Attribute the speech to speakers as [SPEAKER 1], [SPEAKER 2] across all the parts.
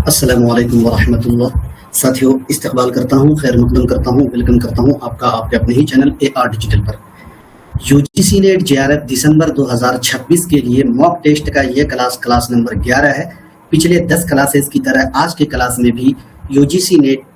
[SPEAKER 1] अस्सलामु अलैकुम वरहमतुल्लाह। साथियों, इस्तकबाल करता हूँ, खैर मकदम करता हूँ, वेलकम करता हूँ आपका आपके अपने ही चैनल AR डिजिटल पर। यूजीसी नेट JRF दिसंबर 2026 के लिए मॉक टेस्ट का ये क्लास नंबर 11 है। पिछले 10 क्लासेस की तरह आज के क्लास में भी यूजीसी नेट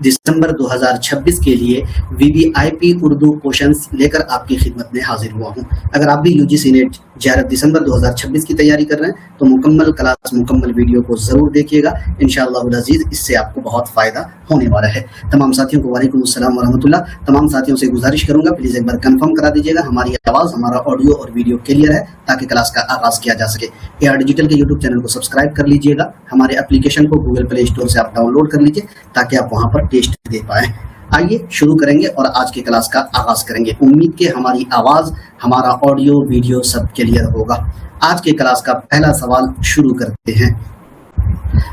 [SPEAKER 1] दिसंबर 2026 के लिए VVIP उर्दू क्वेश्चंस लेकर आपकी खिदमत में हाजिर हुआ हूं। अगर आप भी यूजीसी नेट JRF दिसंबर 2026 की तैयारी कर रहे हैं तो मुकम्मल वीडियो को ज़रूर देखिएगा। इंशाअल्लाह अज़ीज़ इससे आपको बहुत फ़ायदा होने वाला है। तमाम साथियों को वालेकुम अस्सलाम वरहमतुल्लाह। तमाम साथियों से गुजारिश करूंगा, प्लीज़ एक बार कंफर्म करा दीजिएगा हमारी आवाज़, हमारा ऑडियो और वीडियो क्लियर है ताकि क्लास का आगाज़ किया जा सके। AR डिजिटल के यूट्यूब चैनल को सब्सक्राइब कर लीजिएगा। हमारे एप्लीकेशन को गूगल प्ले स्टोर से आप डाउनलोड कर लीजिए ताकि आप वहाँ पर टेस्ट दे पाएँ। आइए शुरू करेंगे और आज के क्लास का आगाज करेंगे। उम्मीद के हमारी आवाज, हमारा ऑडियो वीडियो सब क्लियर होगा। आज के क्लास का पहला सवाल शुरू करते हैं।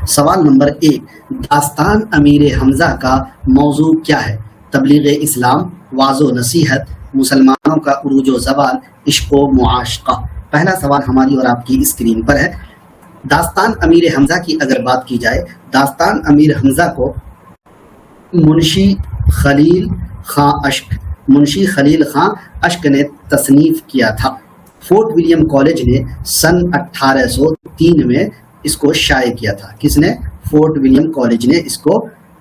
[SPEAKER 1] सवाल नंबर 1, दास्तान अमीर हमजा का मौजू क्या है? तबलीग इस्लाम, वाज़ो नसीहत, मुसलमानों का उरूजो ज़वाल, इश्क़ो मुआशक़ा। पहला सवाल हमारी और आपकी स्क्रीन पर है। दास्तान अमीर हमजा की अगर बात की जाए, दास्तान अमीर हमजा को मुंशी खलील खां अश्क ने तसनीफ किया था। फोर्ट विलियम कॉलेज ने सन 1803 में इसको शाये किया था। किसने? फोर्ट विलियम कॉलेज ने इसको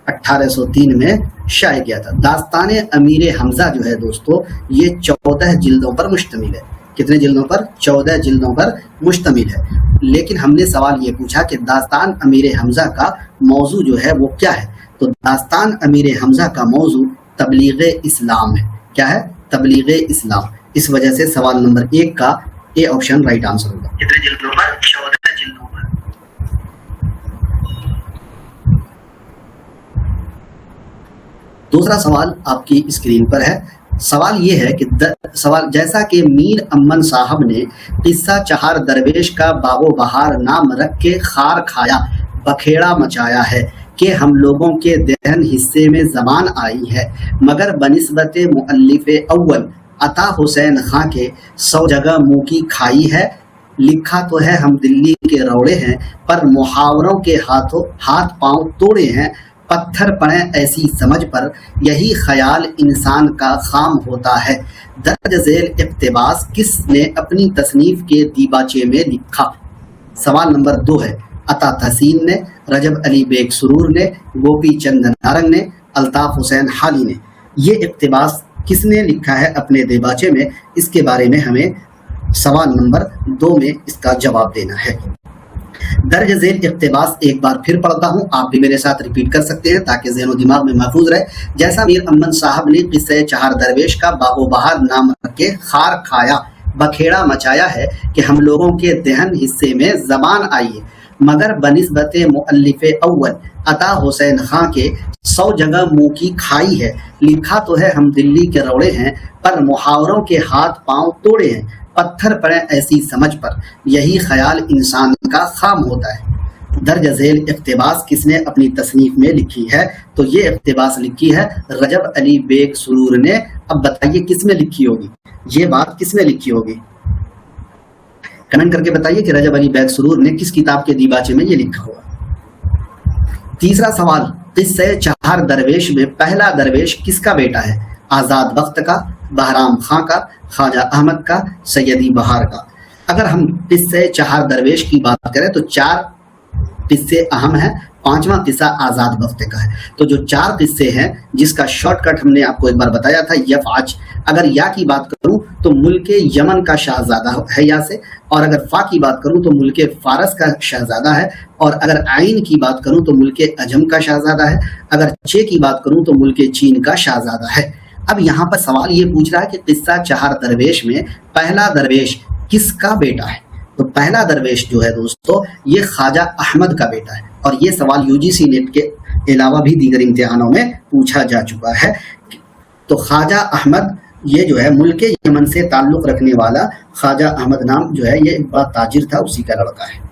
[SPEAKER 1] 1803 में शाये किया था। दास्तान अमीर हमजा जो है दोस्तों, ये 14 जिल्दों पर मुश्तमिल है। कितने जिल्दों पर? 14 जिल्दों पर मुश्तमिल है। लेकिन हमने सवाल ये पूछा कि दास्तान अमीर हमजा का मौजू जो है वो क्या है? तो दास्तान अमीर हमजा का मौजू तबलीग इस्लाम है। क्या है? तबलीग इस्लाम। इस वजह से सवाल नंबर 1 का ए ऑप्शन राइट आंसर होगा। कितने जिल्दों पर? 14 जिल्दों पर। दूसरा सवाल आपकी स्क्रीन पर है। सवाल ये है कि सवाल जैसा कि मीर अमन साहब ने किस्सा चहार दरवेश का बागो बहार नाम रख के खार खाया बखेड़ा मचाया है कि हम लोगों के दहन हिस्से में ज़बान आई है, मगर बनिस्बत मुअल्लिफ अव्वल अता हुसैन खां के 100 जगह मुँह की खाई है। लिखा तो है हम दिल्ली के रौड़े हैं, पर मुहावरों के हाथ पांव तोड़े हैं। पत्थर पड़े ऐसी समझ पर, यही ख्याल इंसान का खाम होता है। दर्ज झेल इक़्तिबास किसने अपनी तसनीफ के दीबाचे में लिखा? सवाल नंबर 2 है। अता तहसीन ने, रजब अली बेग सुरूर ने, गोपी चंद नारंग ने, अल्ताफ हुसैन हाली ने। ये इक़्तिबास किसने लिखा है अपने दीबाचे में? इसके बारे में हमें सवाल नंबर 2 में इसका जवाब देना है। दर्ज झेल इक़्तिबास एक बार फिर पढ़ता हूँ, आप भी मेरे साथ रिपीट कर सकते हैं ताकि ज़हन दिमाग में महफूज रहे। जैसा मीर अमन साहब ने किस्से चहार दरवेश का बागो बहार नाम रख के खार खाया बखेड़ा मचाया है कि हम लोगों के दहन हिस्से में ज़बान आई है, मगर बनिस्बत मुअल्लिफ अव्वल अता हुसैन खां के 100 जगह मुँह की खाई है। लिखा तो है हम दिल्ली के रौड़े हैं, पर मुहावरों के हाथ पांव तोड़े हैं। पत्थर पड़े ऐसी समझ पर, यही ख्याल इंसान का खाम होता है। दर्ज झेल इक़्तिबास किसने अपनी तसनीफ में लिखी है? तो ये इक़्तिबास लिखी है रजब अली बेग सुरूर ने। अब बताइए किसमें लिखी होगी? ये बात किसमें लिखी होगी? कमेंट करके बताइए कि रजब अली बेग सुरूर ने किस किताब के दीबाचे में ये लिखा होगा। तीसरा सवाल, किस्से चहार दरवेश में पहला दरवेश किसका बेटा है? आज़ाद बख्त का, बहराम खां का, ख्वाजा अहमद का, सैयदी बहार का। अगर हम किस्से चहार दरवेश की बात करें तो 4 किस्से अहम हैं, 5वां किस्सा आज़ाद बख्त का है। तो जो 4 किस्से हैं जिसका शॉर्टकट हमने आपको एक बार बताया था, यफ़आज। अगर या की बात करूं तो मुल्के यमन का शहजादा है या से, और अगर फा की बात करूं तो मुल्के फारस का शहजादा है, और अगर आइन की बात करूं तो मुल्के अजम का शहजादा है, अगर चे की बात करूं तो मुल्के चीन का शहजादा है। अब यहाँ पर सवाल ये पूछ रहा है कि किस्सा चहार दरवेश में पहला दरवेश किसका बेटा है? तो पहला दरवेश जो है दोस्तों, ये ख्वाजा अहमद का बेटा है, और ये सवाल यूजीसी नेट के अलावा भी दीगर इम्तिहानों में पूछा जा चुका है। तो ख्वाजा अहमद ये जो है मुल्के यमन से ताल्लुक़ रखने वाला ख्वाजा अहमद नाम जो है ये एक बड़ा ताजिर था, उसी का लड़का है।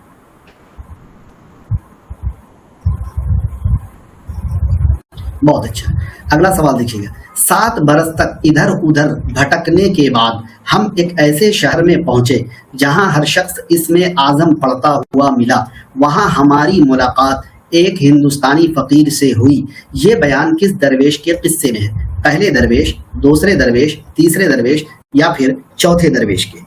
[SPEAKER 1] बहुत अच्छा। अगला सवाल देखिएगा। 7 बरस तक इधर उधर भटकने के बाद हम एक ऐसे शहर में पहुंचे जहां हर शख्स इसमें आज़म पढ़ता हुआ मिला। वहां हमारी मुलाकात ایک ہندوستانی فقیر سے ہوئی، یہ بیان کس درویش کے قصے میں ہے؟ پہلے درویش، دوسرے درویش، تیسرے درویش یا پھر چوتھے درویش کے؟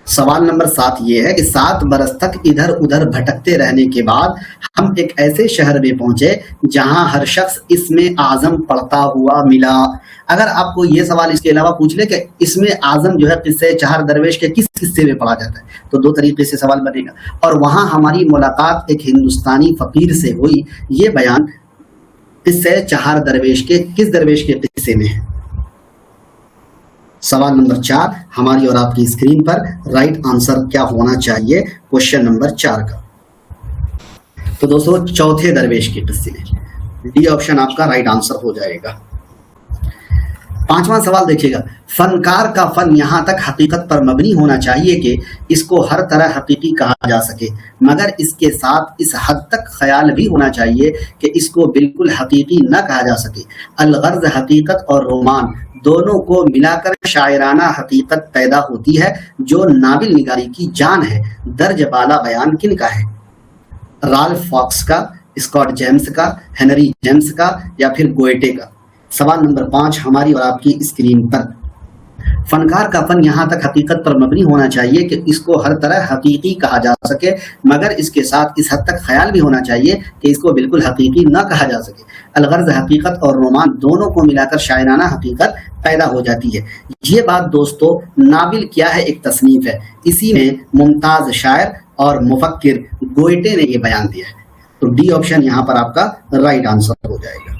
[SPEAKER 1] سوال نمبر 7 یہ ہے کہ 7 برس تک ادھر ادھر بھٹکتے رہنے کے بعد ہم ایک ایسے شہر میں پہنچے جہاں ہر شخص اسم اعظم پڑھتا ہوا ملا۔ اگر آپ کو یہ سوال اس کے علاوہ پوچھ لے کہ اسم اعظم جو ہے قصے چہار درویش کے کس قصے میں پڑھا جاتا ہے، تو 2 طریقے سے سوال بنے گا۔ اور وہاں ہماری ملاقات ایک ہندوستانی فقیر سے ہوئی، یہ بیان قصے چہار درویش کے کس درویش کے قصے میں ہے؟ سوال نمبر 4 ہماری اور آپ کی اسکرین پر رائٹ آنسر کیا ہونا چاہیے کوشچن نمبر 4 کا؟ تو دوستو چوتھے درویش کے قصے میں ڈی آپشن آپ کا رائٹ آنسر ہو جائے گا۔ 5واں سوال دیکھیے گا، فنکار کا فن یہاں تک حقیقت پر مبنی ہونا چاہیے کہ اس کو ہر طرح حقیقی کہا جا سکے، مگر اس کے ساتھ اس حد تک خیال بھی ہونا چاہیے کہ اس کو بالکل حقیقی نہ کہا جا سکے۔ الغرض حقیقت اور رومان دونوں کو ملا کر شاعرانہ حقیقت پیدا ہوتی ہے جو ناول نگاری کی جان ہے۔ درج بالا بیان کن کا ہے؟ رالف فاکس کا، اسکاٹ جیمز کا، ہنری جیمز کا یا پھر گوئٹے کا؟ سوال نمبر 5 ہماری اور آپ کی اسکرین پر، فنکار کا فن یہاں تک حقیقت پر مبنی ہونا چاہیے کہ اس کو ہر طرح حقیقی کہا جا سکے، مگر اس کے ساتھ اس حد تک خیال بھی ہونا چاہیے کہ اس کو بالکل حقیقی نہ کہا جا سکے۔ الغرض حقیقت اور رومان دونوں کو ملا کر شاعرانہ حقیقت پیدا ہو جاتی ہے۔ یہ بات دوستو ناول کیا ہے؟ ایک تصنیف ہے، اسی میں ممتاز شاعر اور مفکر گوئٹے نے یہ بیان دیا ہے۔ تو ڈی آپشن یہاں پر آپ کا رائٹ آنسر ہو جائے گا۔